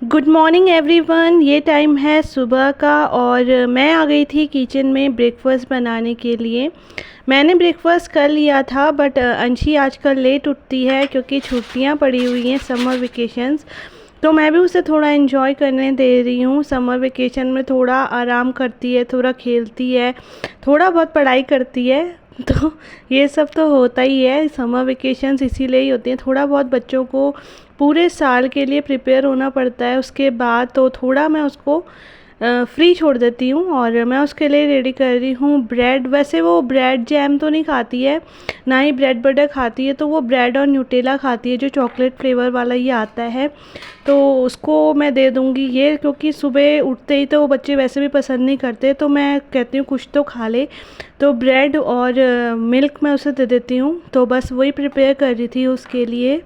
Good morning everyone. ये time है सुबह का और मैं आ गई थी किचन में ब्रेकफास्ट बनाने के लिए। मैंने ब्रेकफास्ट कर लिया था बट अंशी आजकल लेट उठती है क्योंकि छुट्टियां पड़ी हुई हैं, समर वेकेशंस। तो मैं भी उसे थोड़ा एंजॉय करने दे रही हूँ। समर वेकेशन में थोड़ा आराम करती है, थोड़ा खेलती है, थोड़ा बहुत पढ़ाई करती है। तो ये सब तो होता ही है, समर वेकेशंस इसीलिए ही होती हैं। थोड़ा बहुत बच्चों को पूरे साल के लिए प्रिपेयर होना पड़ता है, उसके बाद तो थोड़ा मैं उसको फ्री छोड़ देती हूँ। और मैं उसके लिए रेडी कर रही हूँ ब्रेड। वैसे वो ब्रेड जैम तो नहीं खाती है, ना ही ब्रेड बटर खाती है, तो वो ब्रेड और न्यूटेला खाती है, जो चॉकलेट फ्लेवर वाला ये आता है। तो उसको मैं दे दूँगी ये, क्योंकि सुबह उठते ही तो वो बच्चे वैसे भी पसंद नहीं करते, तो मैं कहती हूँ कुछ तो खा ले। तो ब्रेड और मिल्क मैं उसे दे देती हूँ। तो बस वही प्रिपेयर कर रही थी उसके लिए।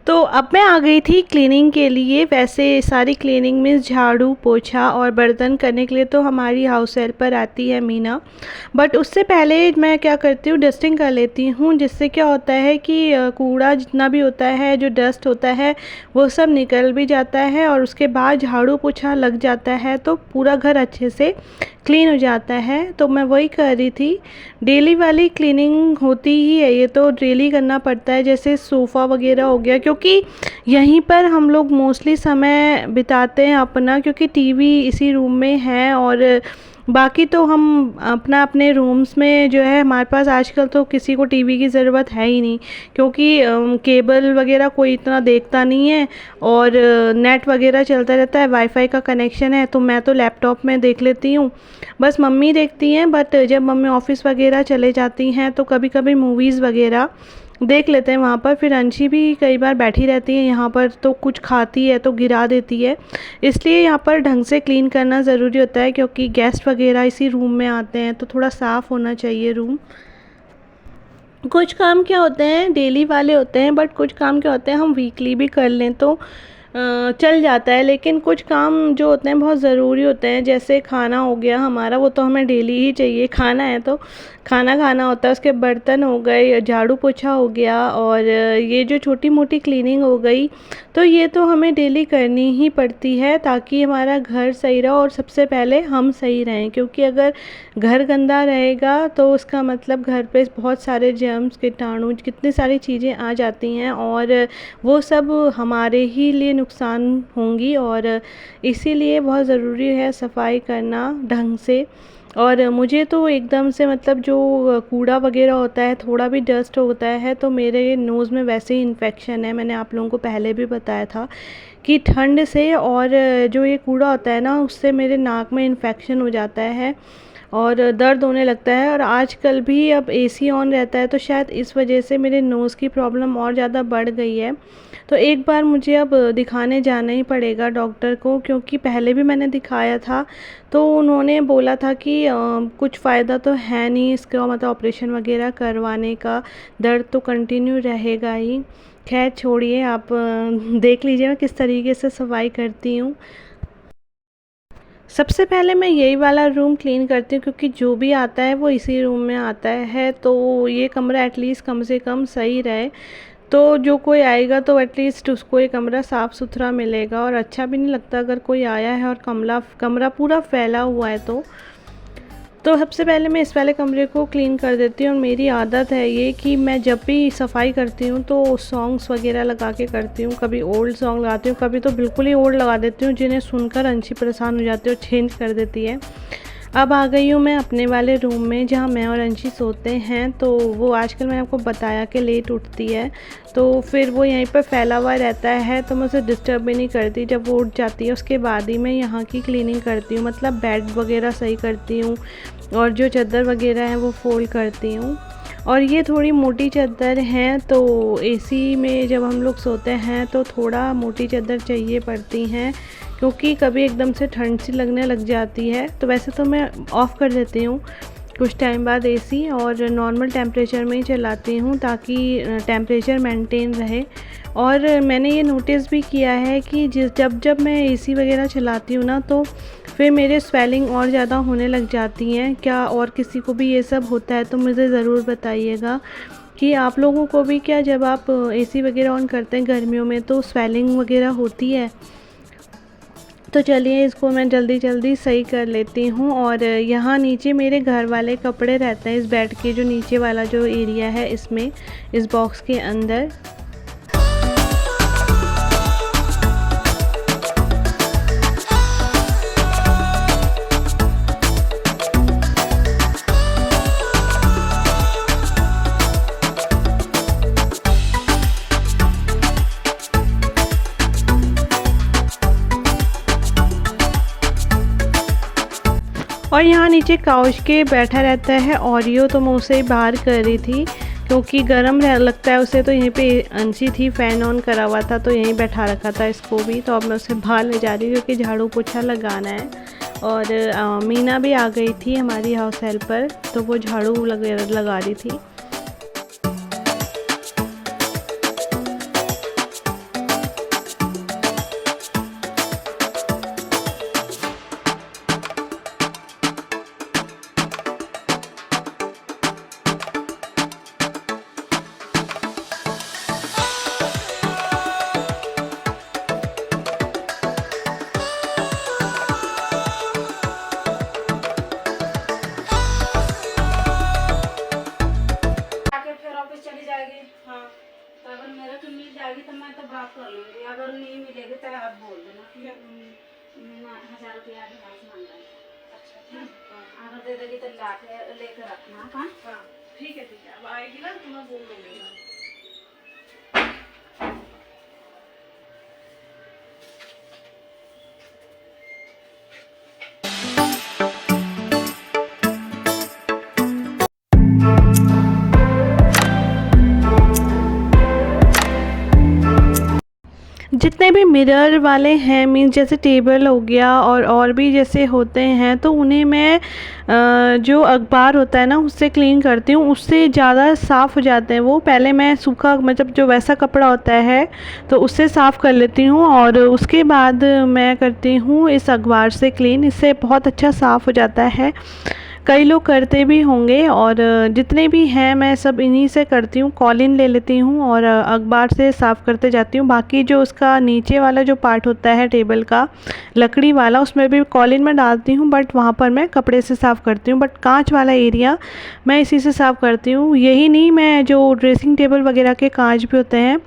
तो अब मैं आ गई थी क्लीनिंग के लिए। वैसे सारी क्लीनिंग में झाड़ू पोछा और बर्तन करने के लिए तो हमारी हाउस हेल्पर आती है मीना, बट उससे पहले मैं क्या करती हूँ, डस्टिंग कर लेती हूँ। जिससे क्या होता है कि कूड़ा जितना भी होता है, जो डस्ट होता है, वो सब निकल भी जाता है और उसके बाद झाड़ू पोछा लग जाता है तो पूरा घर अच्छे से क्लीन हो जाता है। तो मैं वही कर रही थी। डेली वाली क्लीनिंग होती ही है, ये तो डेली करना पड़ता है। जैसे सोफ़ा वगैरह हो गया, क्योंकि यहीं पर हम लोग मोस्टली समय बिताते हैं अपना, क्योंकि टीवी इसी रूम में है। और बाकी तो हम अपना अपने रूम्स में जो है, हमारे पास आजकल तो किसी को टीवी की ज़रूरत है ही नहीं, क्योंकि केबल वगैरह कोई इतना देखता नहीं है और नेट वगैरह चलता रहता है, वाईफाई का कनेक्शन है। तो मैं तो लैपटॉप में देख लेती हूँ, बस मम्मी देखती हैं। बट जब मम्मी ऑफ़िस वगैरह चले जाती हैं तो कभी कभी मूवीज़ वगैरह देख लेते हैं वहाँ पर। फिर अंशी भी कई बार बैठी रहती है यहाँ पर, तो कुछ खाती है तो गिरा देती है। इसलिए यहाँ पर ढंग से क्लीन करना ज़रूरी होता है, क्योंकि गेस्ट वगैरह इसी रूम में आते हैं, तो थोड़ा साफ़ होना चाहिए रूम। कुछ काम क्या होते हैं डेली वाले होते हैं, बट कुछ काम क्या होते हैं हम वीकली भी कर लें तो चल जाता है। लेकिन कुछ काम जो होते हैं बहुत ज़रूरी होते हैं, जैसे खाना हो गया हमारा, वो तो हमें डेली ही चाहिए। खाना है तो खाना खाना होता है, उसके बर्तन हो गए, झाड़ू पोछा हो गया, और ये जो छोटी मोटी क्लीनिंग हो गई, तो ये तो हमें डेली करनी ही पड़ती है, ताकि हमारा घर सही रहे और सबसे पहले हम सही रहें। क्योंकि अगर घर गंदा रहेगा तो उसका मतलब घर पे बहुत सारे जर्म्स, कीटाणु, कितनी सारी चीज़ें आ जाती हैं और वो सब हमारे ही लिए नुकसान होंगी। और इसीलिए बहुत ज़रूरी है सफाई करना ढंग से। और मुझे तो एकदम से मतलब जो कूड़ा वगैरह होता है, थोड़ा भी डस्ट होता है, तो मेरे नोज़ में वैसे ही इन्फेक्शन है। मैंने आप लोगों को पहले भी बताया था कि ठंड से और जो ये कूड़ा होता है ना, उससे मेरे नाक में इन्फेक्शन हो जाता है और दर्द होने लगता है। और आजकल भी अब एसी ऑन रहता है, तो शायद इस वजह से मेरे नोज़ की प्रॉब्लम और ज़्यादा बढ़ गई है। तो एक बार मुझे अब दिखाने जाना ही पड़ेगा डॉक्टर को, क्योंकि पहले भी मैंने दिखाया था तो उन्होंने बोला था कि कुछ फ़ायदा तो है नहीं इसका, मतलब ऑपरेशन वगैरह करवाने का, दर्द तो कंटिन्यू रहेगा ही। खैर छोड़िए, आप देख लीजिए मैं किस तरीके से सफाई करती हूँ। सबसे पहले मैं यही वाला रूम क्लीन करती हूँ, क्योंकि जो भी आता है वो इसी रूम में आता है, तो ये कमरा एटलीस्ट कम से कम सही रहे। तो जो कोई आएगा तो एटलीस्ट उसको ये कमरा साफ़ सुथरा मिलेगा। और अच्छा भी नहीं लगता अगर कोई आया है और कमरा पूरा फैला हुआ है तो सबसे पहले मैं इस वाले कमरे को क्लीन कर देती हूँ। और मेरी आदत है ये कि मैं जब भी सफाई करती हूँ तो सॉन्ग्स वगैरह लगा के करती हूँ। कभी ओल्ड सॉन्ग लगाती हूँ, कभी तो बिल्कुल ही ओल्ड लगा देती हूँ, जिन्हें सुनकर अंशी परेशान हो जाती है और चेंज कर देती है। अब आ गई हूँ मैं अपने वाले रूम में जहाँ मैं और अंशी सोते हैं। तो वो आजकल मैंने आपको बताया कि लेट उठती है, तो फिर वो यहीं पर फैला हुआ रहता है, तो मैं उसे डिस्टर्ब भी नहीं करती। जब वो उठ जाती है उसके बाद ही मैं यहाँ की क्लीनिंग करती हूँ, मतलब बेड वगैरह सही करती हूँ और जो चादर वगैरह है वो फोल्ड करती हूँ। और ये थोड़ी मोटी चादर हैं, तो एसी में जब हम लोग सोते हैं तो थोड़ा मोटी चादर चाहिए पड़ती हैं, क्योंकि कभी एकदम से ठंड सी लगने लग जाती है। तो वैसे तो मैं ऑफ़ कर देती हूँ कुछ टाइम बाद एसी, और नॉर्मल टेम्परेचर में ही चलाती हूँ ताकि टेम्परेचर मेंटेन रहे। और मैंने ये नोटिस भी किया है कि जब जब मैं एसी वगैरह चलाती हूँ ना, तो फिर मेरे स्वेलिंग और ज़्यादा होने लग जाती हैं। क्या और किसी को भी ये सब होता है तो मुझे ज़रूर बताइएगा कि आप लोगों को भी क्या जब आप एसी वगैरह ऑन करते हैं गर्मियों में तो स्वेलिंग वगैरह होती है। तो चलिए इसको मैं जल्दी जल्दी सही कर लेती हूँ। और यहाँ नीचे मेरे घर वाले कपड़े रहते हैं, इस बेड के जो नीचे वाला जो एरिया है इसमें, इस बॉक्स के अंदर। और यहाँ नीचे काउच के बैठा रहता है ओरियो, तो मैं उसे बाहर कर रही थी क्योंकि गर्म लगता है उसे। तो यहीं पे अंशी थी, फ़ैन ऑन करा हुआ था तो यहीं बैठा रखा था इसको भी। तो अब मैं उसे बाहर ले जा रही हूँ क्योंकि झाड़ू पोछा लगाना है। और मीना भी आ गई थी हमारी हाउस हेल्पर, तो वो झाड़ू लगा रही थी। हाँ, तो अगर मेरे को मिल जाएगी तो मैं तो बात कर लूँगी, अगर नहीं मिलेगी तो आप बोल देना कि 1000 रुपया एडवांस मांगा है। अच्छा, अगर दे देगी तो ला के लेकर रखना। हाँ ठीक है अब आएगी ना तो मैं बोल दूँगी। जितने भी मिरर वाले हैं, मीन्स जैसे टेबल हो गया और भी जैसे होते हैं, तो उन्हें मैं जो अखबार होता है ना उससे क्लीन करती हूँ, उससे ज़्यादा साफ़ हो जाते हैं वो। पहले मैं सूखा मतलब जो वैसा कपड़ा होता है तो उससे साफ़ कर लेती हूँ, और उसके बाद मैं करती हूँ इस अखबार से क्लीन। इससे बहुत अच्छा साफ़ हो जाता है, कई लोग करते भी होंगे। और जितने भी हैं मैं सब इन्हीं से करती हूँ। कॉलिन ले लेती हूँ और अखबार से साफ़ करते जाती हूँ। बाकी जो उसका नीचे वाला जो पार्ट होता है टेबल का, लकड़ी वाला, उसमें भी कॉलिन में डालती हूँ, बट वहाँ पर मैं कपड़े से साफ़ करती हूँ। बट कांच वाला एरिया मैं इसी से साफ़ करती हूँ। यही नहीं, मैं जो ड्रेसिंग टेबल वगैरह के कांच भी होते हैं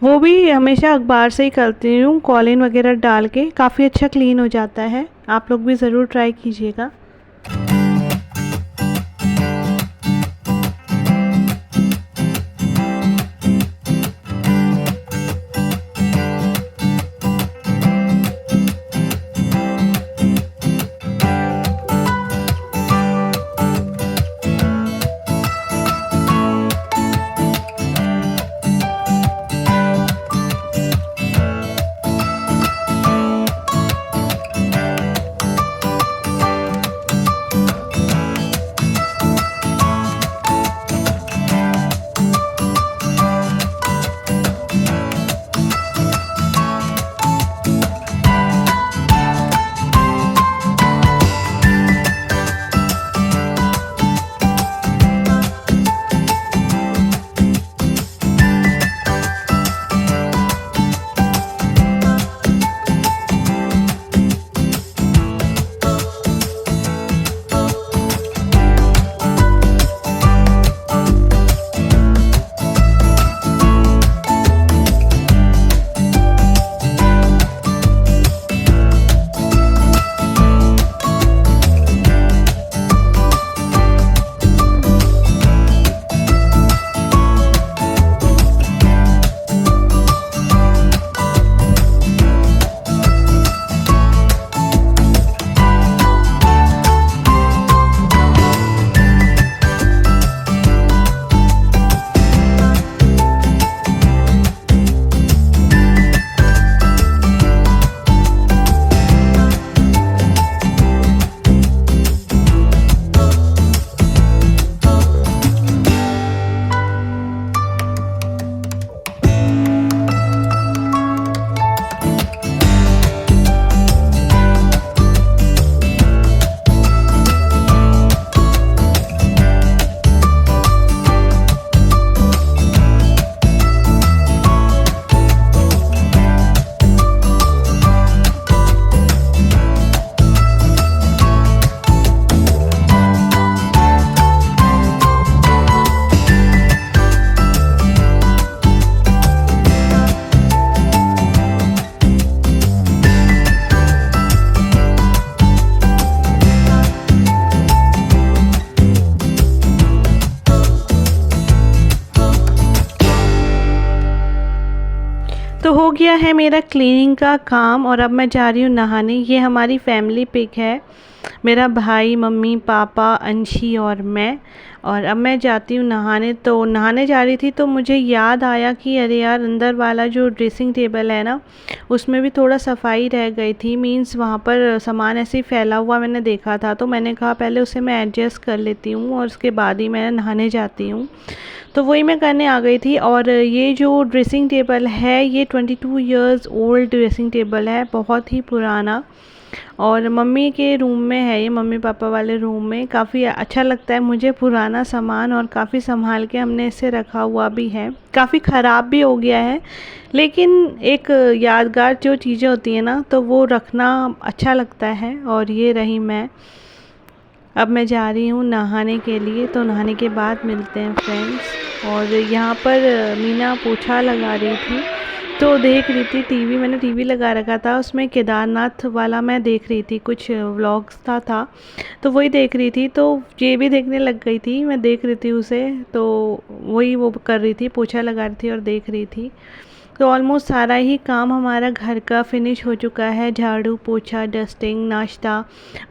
वो भी हमेशा अखबार से ही करती हूँ, कॉलिन वगैरह डाल के। काफ़ी अच्छा क्लीन हो जाता है, आप लोग भी ज़रूर ट्राई कीजिएगा। गया है मेरा क्लीनिंग का काम और अब मैं जा रही हूँ नहाने। ये हमारी फैमिली पिक है, मेरा भाई, मम्मी, पापा, अंशी और मैं। और अब मैं जाती हूँ नहाने। तो नहाने जा रही थी तो मुझे याद आया कि अरे यार, अंदर वाला जो ड्रेसिंग टेबल है ना, उसमें भी थोड़ा सफाई रह गई थी। मीन्स वहाँ पर सामान ऐसे ही फैला हुआ मैंने देखा था, तो मैंने कहा पहले उसे मैं एडजस्ट कर लेती हूँ और उसके बाद ही मैं नहाने जाती हूँ। तो वही मैं करने आ गई थी। और ये जो ड्रेसिंग टेबल है, ये 22 इयर्स ओल्ड ड्रेसिंग टेबल है, बहुत ही पुराना। और मम्मी के रूम में है ये, मम्मी पापा वाले रूम में। काफ़ी अच्छा लगता है मुझे पुराना सामान, और काफ़ी संभाल के हमने इसे रखा हुआ भी है। काफ़ी ख़राब भी हो गया है, लेकिन एक यादगार जो चीज़ें होती हैं ना, तो वो रखना अच्छा लगता है। और ये रही मैं। अब मैं जा रही हूँ नहाने के लिए, तो नहाने के बाद मिलते हैं फ्रेंड्स। और यहाँ पर मीना पोछा लगा रही थी, तो देख रही थी टीवी। मैंने टीवी लगा रखा था, उसमें केदारनाथ वाला मैं देख रही थी, कुछ व्लॉग्स था तो वही देख रही थी। तो ये भी देखने लग गई थी, मैं देख रही थी उसे, तो वही वो कर रही थी, पोछा लगा रही थी और देख रही थी। तो ऑलमोस्ट सारा ही काम हमारा घर का फिनिश हो चुका है, झाड़ू पोछा, डस्टिंग, नाश्ता।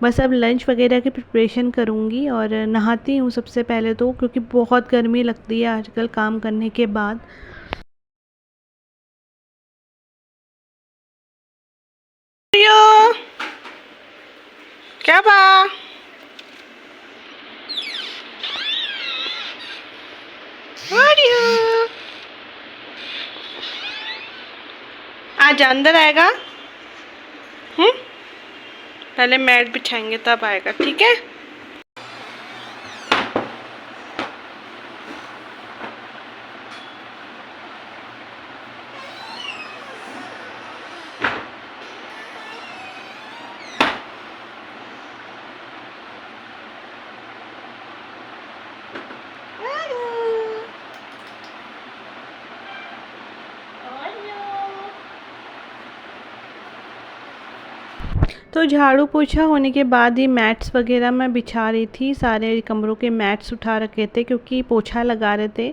बस अब लंच वगैरह की प्रिपरेशन करूँगी और नहाती हूँ सबसे पहले तो, क्योंकि बहुत गर्मी लगती है आजकल काम करने के बाद। क्या बा आज अंदर आएगा? पहले मैट बिछाएंगे तब आएगा, ठीक है? तो झाड़ू पोछा होने के बाद ही मैट्स वगैरह मैं बिछा रही थी, सारे कमरों के मैट्स उठा रखे थे क्योंकि पोछा लगा रहे थे।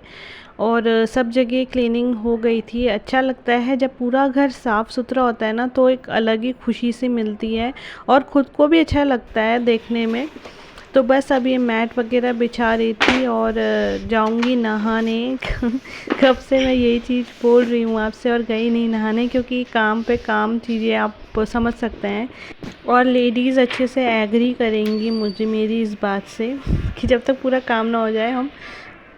और सब जगह क्लीनिंग हो गई थी। अच्छा लगता है जब पूरा घर साफ़ सुथरा होता है ना, तो एक अलग ही खुशी सी मिलती है और ख़ुद को भी अच्छा लगता है देखने में। तो बस अब ये मैट वगैरह बिछा रही थी और जाऊंगी नहाने। कब से मैं यही चीज़ बोल रही हूँ आपसे और गई नहीं नहाने, क्योंकि काम पे काम चीज़ें आप समझ सकते हैं। और लेडीज़ अच्छे से एग्री करेंगी मुझे मेरी इस बात से कि जब तक पूरा काम ना हो जाए हम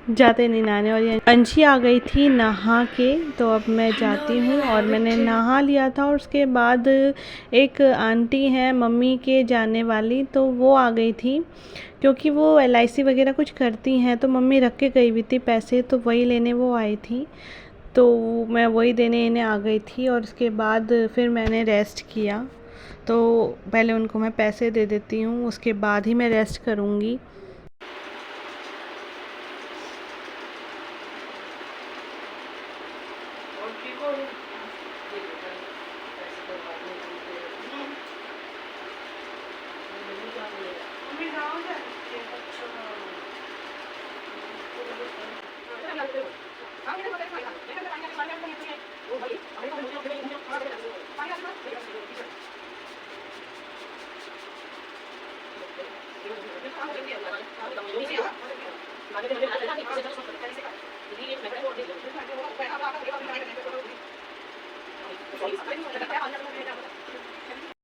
जाते नहीं नहाने। और ये अंशी आ गई थी नहा के, तो अब मैं जाती हूँ। और मैंने नहा लिया था और उसके बाद एक आंटी हैं मम्मी के जाने वाली, तो वो आ गई थी क्योंकि वो LIC वगैरह कुछ करती हैं। तो मम्मी रख के गई हुई थी पैसे, तो वही लेने वो आई थी। तो मैं वही देने इन्हें आ गई थी और उसके बाद फिर मैंने रेस्ट किया। तो पहले उनको मैं पैसे दे देती हूँ, उसके बाद ही मैं रेस्ट करूँगी।